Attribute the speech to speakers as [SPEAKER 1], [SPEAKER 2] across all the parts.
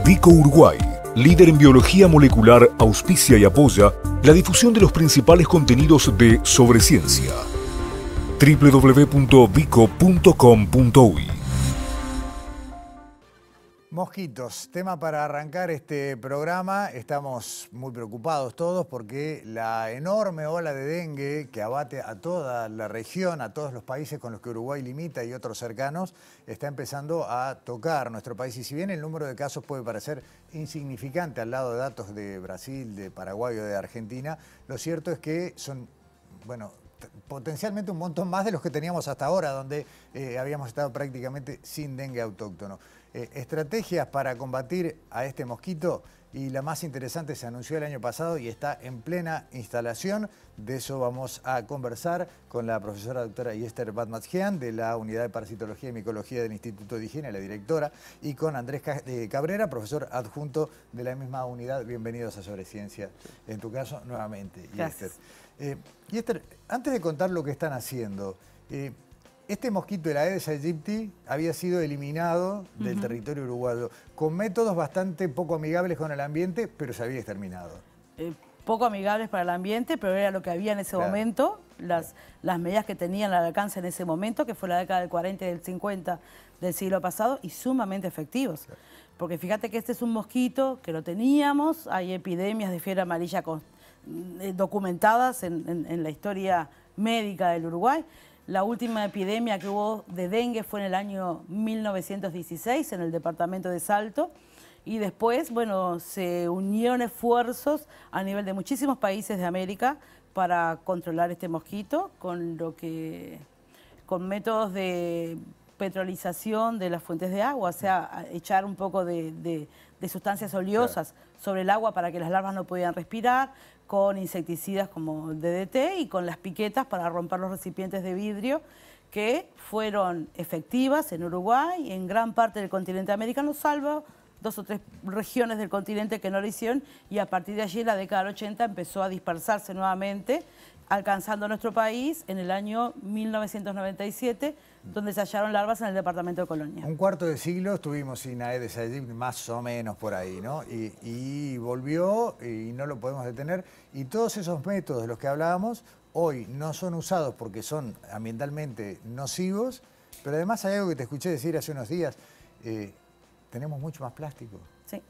[SPEAKER 1] Vico Uruguay, líder en biología molecular, auspicia y apoya la difusión de los principales contenidos de Sobre Ciencia. www.vico.com.uy.
[SPEAKER 2] Mosquitos, tema para arrancar este programa. Estamos muy preocupados todos porque la enorme ola de dengue que abate a toda la región, a todos los países con los que Uruguay limita y otros cercanos, está empezando a tocar nuestro país. Y si bien el número de casos puede parecer insignificante al lado de datos de Brasil, de Paraguay o de Argentina, lo cierto es que son, bueno, potencialmente un montón más de los que teníamos hasta ahora, donde habíamos estado prácticamente sin dengue autóctono. Estrategias para combatir a este mosquito, y la más interesante se anunció el año pasado y está en plena instalación. De eso vamos a conversar con la profesora doctora Yester Batmatzkian de la Unidad de Parasitología y Micología del Instituto de Higiene, la directora, y con Andrés Cabrera, profesor adjunto de la misma unidad. Bienvenidos a Sobre Ciencia, en tu caso, nuevamente, Yester. Yester, antes de contar lo que están haciendo, este mosquito, el Aedes aegypti, había sido eliminado del territorio uruguayo con métodos bastante poco amigables con el ambiente, pero se había exterminado.
[SPEAKER 3] Poco amigables para el ambiente, pero era lo que había en ese momento, las medidas que tenían al alcance en ese momento, que fue la década del 40 y del 50 del siglo pasado, y sumamente efectivos. Porque fíjate que este es un mosquito que lo teníamos, hay epidemias de fiebre amarilla documentadas en la historia médica del Uruguay. La última epidemia que hubo de dengue fue en el año 1916 en el departamento de Salto, y después, bueno, se unieron esfuerzos a nivel de muchísimos países de América para controlar este mosquito con métodos de petrolización de las fuentes de agua, o sea, echar un poco de sustancias oleosas sobre el agua para que las larvas no pudieran respirar, con insecticidas como el DDT y con las piquetas para romper los recipientes de vidrio, que fueron efectivas en Uruguay y en gran parte del continente americano, salvo 2 o 3 regiones del continente que no lo hicieron, y a partir de allí, en la década del 80, empezó a dispersarse nuevamente, alcanzando nuestro país en el año 1997, donde se hallaron larvas en el departamento de Colonia.
[SPEAKER 2] Un cuarto de siglo estuvimos sin Aedes aegypti, más o menos por ahí, ¿no? Y volvió y no lo podemos detener. Y todos esos métodos de los que hablábamos hoy no son usados porque son ambientalmente nocivos, pero además hay algo que te escuché decir hace unos días, tenemos mucho más plástico.
[SPEAKER 3] Sí.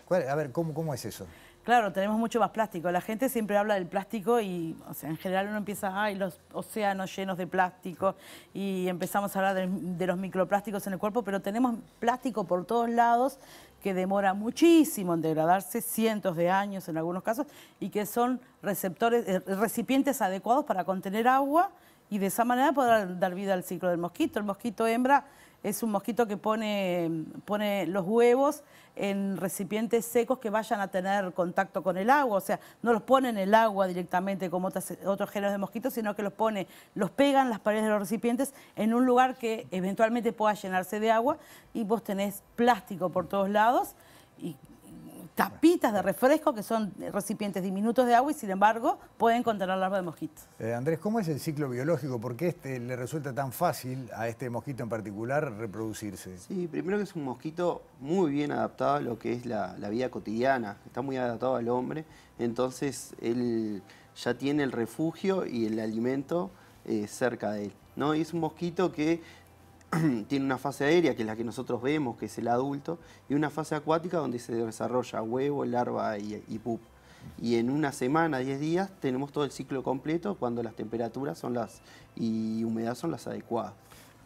[SPEAKER 2] A ver, ¿cómo es eso?
[SPEAKER 3] Claro, tenemos mucho más plástico. La gente siempre habla del plástico y, o sea, en general uno empieza, ay, los océanos llenos de plástico, y empezamos a hablar de los microplásticos en el cuerpo, pero tenemos plástico por todos lados que demora muchísimo en degradarse, cientos de años en algunos casos, y que son recipientes adecuados para contener agua y de esa manera poder dar vida al ciclo del mosquito. El mosquito hembra es un mosquito que pone los huevos en recipientes secos que vayan a tener contacto con el agua, o sea, no los pone en el agua directamente como otros géneros de mosquitos, sino que los pegan en las paredes de los recipientes en un lugar que eventualmente pueda llenarse de agua, y vos tenés plástico por todos lados y tapitas de refresco que son recipientes diminutos de agua y sin embargo pueden contener larvas de mosquitos.
[SPEAKER 2] Andrés, ¿cómo es el ciclo biológico? ¿Por qué le resulta tan fácil a este mosquito en particular reproducirse?
[SPEAKER 4] Sí, primero que es un mosquito muy bien adaptado a lo que es la vida cotidiana, está muy adaptado al hombre, entonces él ya tiene el refugio y el alimento cerca de él, ¿no? Y es un mosquito que tiene una fase aérea, que es la que nosotros vemos, que es el adulto, y una fase acuática donde se desarrolla huevo, larva y pupa. Y en una semana, 10 días, tenemos todo el ciclo completo cuando las temperaturas y humedad son las adecuadas.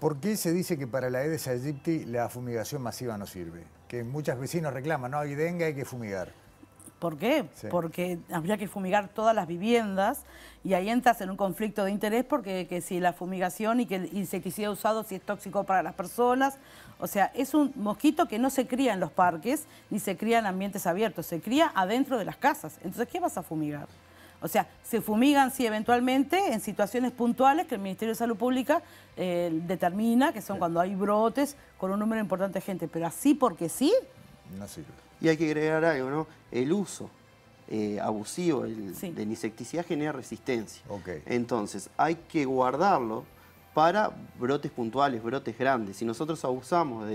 [SPEAKER 2] ¿Por qué se dice que para la Aedes aegypti la fumigación masiva no sirve? Que muchos vecinos reclaman, no hay dengue, hay que fumigar.
[SPEAKER 3] ¿Por qué? Sí. Porque habría que fumigar todas las viviendas y ahí entras en un conflicto de interés porque si la fumigación y que el insecticida usado si es tóxico para las personas. O sea, es un mosquito que no se cría en los parques ni se cría en ambientes abiertos, se cría adentro de las casas. Entonces, ¿qué vas a fumigar? O sea, se fumigan, sí, eventualmente en situaciones puntuales que el Ministerio de Salud Pública determina, que son cuando hay brotes con un número importante de gente, pero así porque sí,
[SPEAKER 2] no sirve.
[SPEAKER 4] Y hay que agregar algo, ¿no? El uso abusivo del insecticida genera resistencia. Entonces, hay que guardarlo para brotes puntuales, brotes grandes. Si nosotros abusamos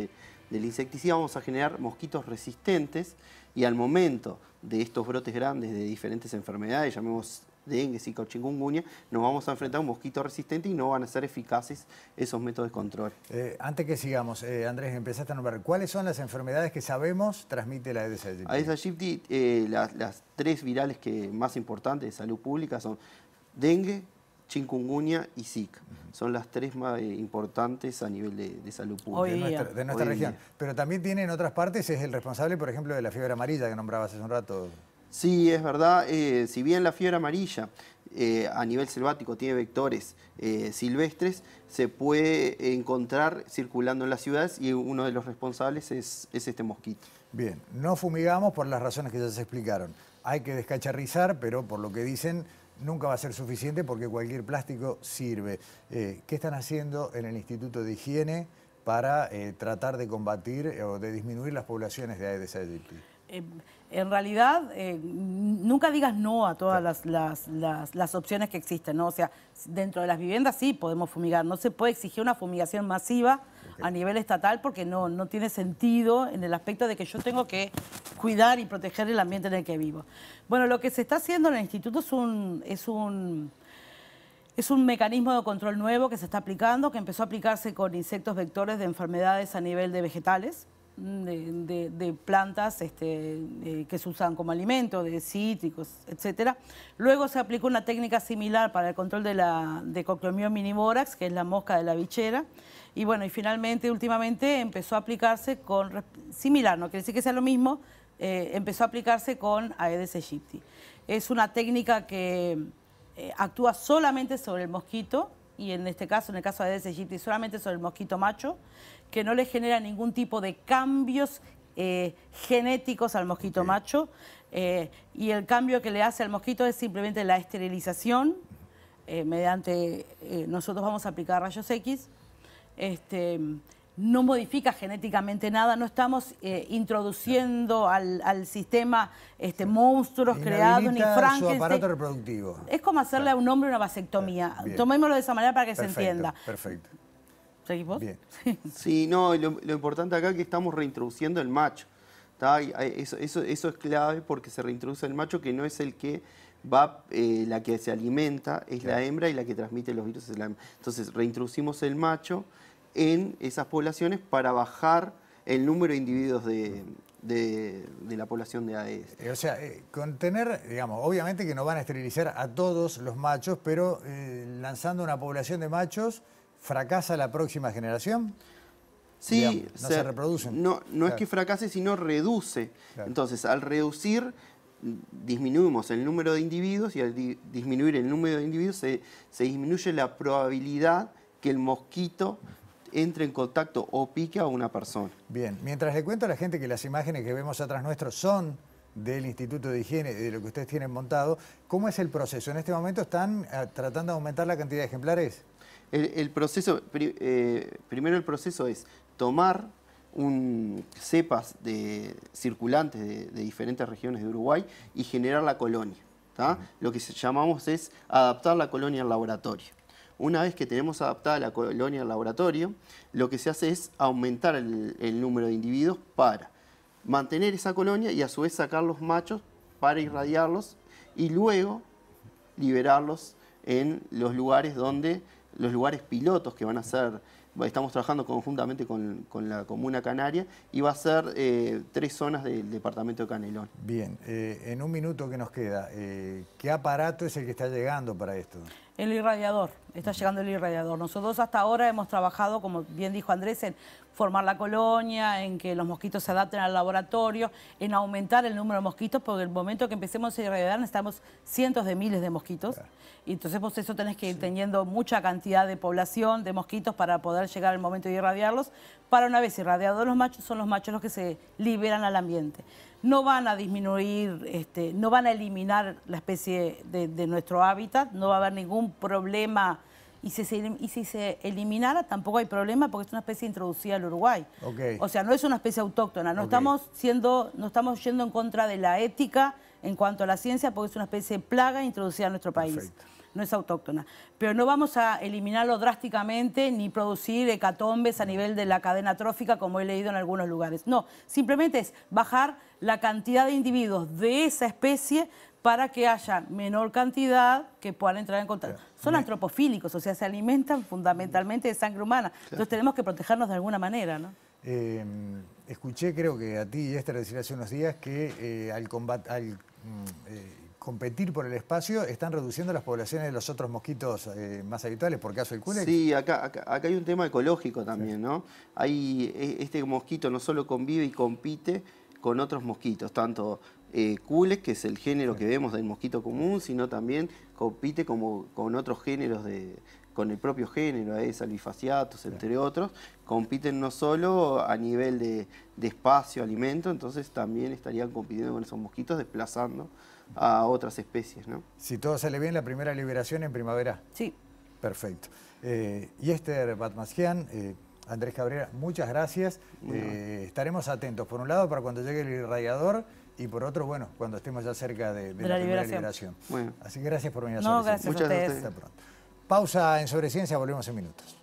[SPEAKER 4] del insecticida vamos a generar mosquitos resistentes y al momento de estos brotes grandes de diferentes enfermedades, llamemos dengue, zika o chikungunya, nos vamos a enfrentar a un mosquito resistente y no van a ser eficaces esos métodos de control.
[SPEAKER 2] Antes que sigamos, Andrés, empezaste a nombrar, ¿cuáles son las enfermedades que sabemos transmite la Aedes aegypti?
[SPEAKER 4] Aedes aegypti, las 3 virales más importantes de salud pública son dengue, chikungunya y zika. Son las 3 más importantes a nivel de salud pública.
[SPEAKER 2] De nuestra región. Pero también tiene en otras partes, es el responsable, por ejemplo, de la fiebre amarilla que nombrabas hace un rato.
[SPEAKER 4] Sí, es verdad. Si bien la fiebre amarilla a nivel selvático tiene vectores silvestres, se puede encontrar circulando en las ciudades y uno de los responsables es este mosquito. Bien,
[SPEAKER 2] no fumigamos por las razones que ya se explicaron. Hay que descacharrizar, pero por lo que dicen, nunca va a ser suficiente porque cualquier plástico sirve. ¿Qué están haciendo en el Instituto de Higiene para tratar de combatir o de disminuir las poblaciones de Aedes aegypti?
[SPEAKER 3] En realidad, nunca digas no a todas las opciones que existen, ¿no? O sea, dentro de las viviendas sí podemos fumigar. No se puede exigir una fumigación masiva a nivel estatal porque no tiene sentido en el aspecto de que yo tengo que cuidar y proteger el ambiente en el que vivo. Bueno, lo que se está haciendo en el instituto es un mecanismo de control nuevo que se está aplicando, que empezó a aplicarse con insectos vectores de enfermedades a nivel de vegetales, de plantas que se usan como alimento, de cítricos, etc. Luego se aplicó una técnica similar para el control de Coclomium miniborax, que es la mosca de la bichera. Y bueno, y finalmente, últimamente, empezó a aplicarse con... Similar, no quiere decir que sea lo mismo, empezó a aplicarse con Aedes aegypti. Es una técnica que actúa solamente sobre el mosquito, y en este caso, en el caso de Aedes aegypti, solamente sobre el mosquito macho, que no le genera ningún tipo de cambios genéticos al mosquito macho, y el cambio que le hace al mosquito es simplemente la esterilización, mediante, nosotros vamos a aplicar rayos X, no modifica genéticamente nada, no estamos introduciendo al sistema monstruos creados, ni Frankenstein.
[SPEAKER 2] Su aparato reproductivo.
[SPEAKER 3] Es como hacerle a un hombre una vasectomía.
[SPEAKER 2] Bien.
[SPEAKER 3] Tomémoslo de esa manera para que se entienda.
[SPEAKER 2] Perfecto.
[SPEAKER 3] ¿Seguís vos?
[SPEAKER 2] Bien.
[SPEAKER 4] Sí, no, lo importante acá es que estamos reintroduciendo el macho. Eso es clave porque se reintroduce el macho, que no es el que va, la que se alimenta, es la hembra, y la que transmite los virus es la hembra. Entonces reintroducimos el macho en esas poblaciones para bajar el número de individuos de la población de Aedes.
[SPEAKER 2] O sea, contener, digamos, obviamente que no van a esterilizar a todos los machos, pero lanzando una población de machos, ¿fracasa la próxima generación?
[SPEAKER 4] Sí,
[SPEAKER 2] digamos, no se reproducen.
[SPEAKER 4] No es que fracase, sino reduce. Claro. Entonces, al reducir, disminuimos el número de individuos, y al disminuir el número de individuos se disminuye la probabilidad que el mosquito entre en contacto o pique a una persona.
[SPEAKER 2] Bien, mientras le cuento a la gente que las imágenes que vemos atrás nuestro son del Instituto de Higiene, de lo que ustedes tienen montado, ¿cómo es el proceso? ¿En este momento están tratando de aumentar la cantidad de ejemplares?
[SPEAKER 4] El proceso, primero el proceso es tomar cepas circulantes de diferentes regiones de Uruguay y generar la colonia. Lo que llamamos es adaptar la colonia al laboratorio. Una vez que tenemos adaptada la colonia al laboratorio, lo que se hace es aumentar el número de individuos para mantener esa colonia y a su vez sacar los machos para irradiarlos y luego liberarlos en los lugares pilotos que van a ser, estamos trabajando conjuntamente con la Comuna Canaria, y va a ser 3 zonas del departamento de Canelón.
[SPEAKER 2] Bien, en un minuto que nos queda, ¿qué aparato es el que está llegando para esto?
[SPEAKER 3] El irradiador, está llegando el irradiador. Nosotros hasta ahora hemos trabajado, como bien dijo Andrés, en formar la colonia, en que los mosquitos se adapten al laboratorio, en aumentar el número de mosquitos, porque el momento que empecemos a irradiar necesitamos cientos de miles de mosquitos. Claro. Y entonces por eso tenés que ir teniendo mucha cantidad de población de mosquitos para poder llegar al momento de irradiarlos. Para una vez irradiados los machos, son los machos los que se liberan al ambiente. No van a disminuir, no van a eliminar la especie de nuestro hábitat, no va a haber ningún problema. Y si se eliminara tampoco hay problema porque es una especie introducida al Uruguay.
[SPEAKER 2] Okay.
[SPEAKER 3] O sea, no es una especie autóctona, no estamos yendo en contra de la ética en cuanto a la ciencia porque es una especie de plaga introducida a nuestro país.
[SPEAKER 2] Perfecto.
[SPEAKER 3] no es autóctona. Pero no vamos a eliminarlo drásticamente ni producir hecatombes a nivel de la cadena trófica como he leído en algunos lugares. No, simplemente es bajar la cantidad de individuos de esa especie para que haya menor cantidad que puedan entrar en contacto. Son antropofílicos, o sea, se alimentan fundamentalmente de sangre humana. Entonces tenemos que protegernos de alguna manera, ¿no?
[SPEAKER 2] Escuché, creo que a ti y Esther decir hace unos días que al competir por el espacio están reduciendo las poblaciones de los otros mosquitos más habituales, por caso el Culex.
[SPEAKER 4] Sí, acá hay un tema ecológico también, ¿no? Este mosquito no solo convive y compite con otros mosquitos, tanto Culex, que es el género que vemos del mosquito común, sino también compite con otros géneros, con el propio género, Salvifaciatus, entre otros, compiten no solo a nivel de espacio, alimento, entonces también estarían compitiendo con esos mosquitos, desplazando a otras especies, ¿no?
[SPEAKER 2] Si todo sale bien, la primera liberación en primavera.
[SPEAKER 3] Sí.
[SPEAKER 2] Perfecto. Y Esther Batmasquian, Andrés Cabrera, muchas gracias. Estaremos atentos, por un lado, para cuando llegue el irradiador, y por otro, bueno, cuando estemos ya cerca de la primera liberación.
[SPEAKER 4] Bueno.
[SPEAKER 2] Así que gracias por venir a
[SPEAKER 3] No,
[SPEAKER 2] Sobreciencia.
[SPEAKER 3] gracias a ustedes.
[SPEAKER 2] Hasta pronto. Pausa en Sobreciencia, volvemos en minutos.